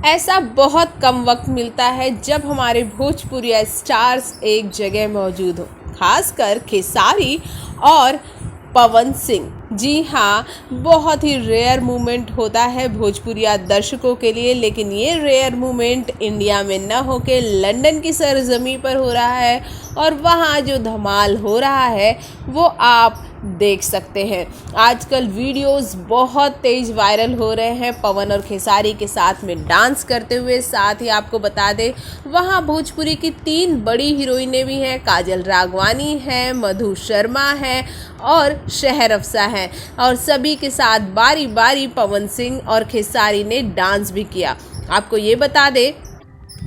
ऐसा बहुत कम वक्त मिलता है जब हमारे भोजपुरिया स्टार्स एक जगह मौजूद हो, खासकर खेसारी और पवन सिंह। जी हाँ, बहुत ही रेयर मोमेंट होता है भोजपुरिया दर्शकों के लिए, लेकिन ये रेयर मोमेंट इंडिया में न होके लंदन की सरजमी पर हो रहा है और वहाँ जो धमाल हो रहा है वो आप देख सकते हैं। आजकल वीडियोस बहुत तेज वायरल हो रहे हैं पवन और खेसारी के साथ में डांस करते हुए। साथ ही आपको बता दें, वहाँ भोजपुरी की 3 बड़ी हीरोइनें भी हैं। काजल राघवानी है, मधु शर्मा है और शहर अफसा है, और सभी के साथ बारी बारी पवन सिंह और खेसारी ने डांस भी किया। आपको ये बता दें,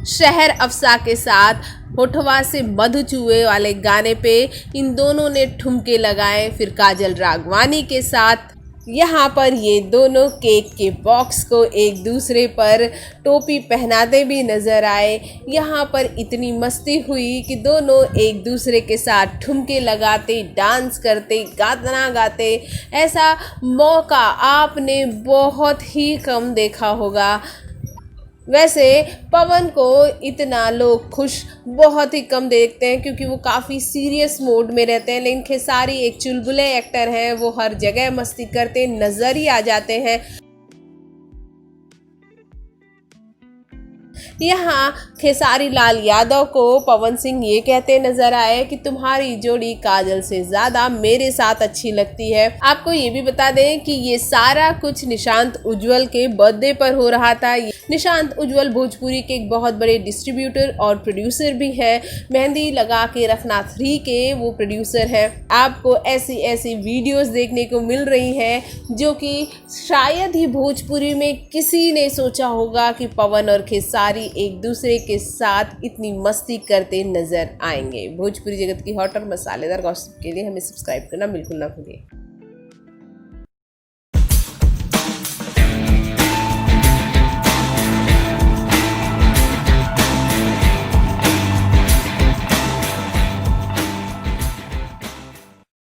शहर अफसा के साथ होठवा से मधु चूहे वाले गाने पे इन दोनों ने ठुमके लगाए। फिर काजल राघवानी के साथ यहाँ पर ये दोनों केक के बॉक्स को एक दूसरे पर टोपी पहनाते भी नज़र आए। यहाँ पर इतनी मस्ती हुई कि दोनों एक दूसरे के साथ ठुमके लगाते, डांस करते, गाना गाते। ऐसा मौका आपने बहुत ही कम देखा होगा। वैसे पवन को इतना लोग खुश बहुत ही कम देखते हैं, क्योंकि वो काफ़ी सीरियस मोड में रहते हैं। लेकिन खेसारी एक चुलबुले एक्टर हैं, वो हर जगह मस्ती करते नज़र ही आ जाते हैं। यहाँ खेसारी लाल यादव को पवन सिंह ये कहते नजर आए कि तुम्हारी जोड़ी काजल से ज़्यादा मेरे साथ अच्छी लगती है। आपको ये भी बता दें कि ये सारा कुछ निशांत उज्ज्वल के बर्थडे पर हो रहा था। निशांत उज्ज्वल भोजपुरी के एक बहुत बड़े डिस्ट्रीब्यूटर और प्रोड्यूसर भी है। मेहंदी लगा के रखना 3 के वो प्रोड्यूसर है। आपको ऐसी ऐसी वीडियोस देखने को मिल रही हैं जो कि शायद ही भोजपुरी में किसी ने सोचा होगा कि पवन और खेसारी एक दूसरे के साथ इतनी मस्ती करते नजर आएंगे। भोजपुरी जगत की हॉट और मसालेदार गॉसिप के लिए हमें सब्सक्राइब करना बिल्कुल ना भूलिए।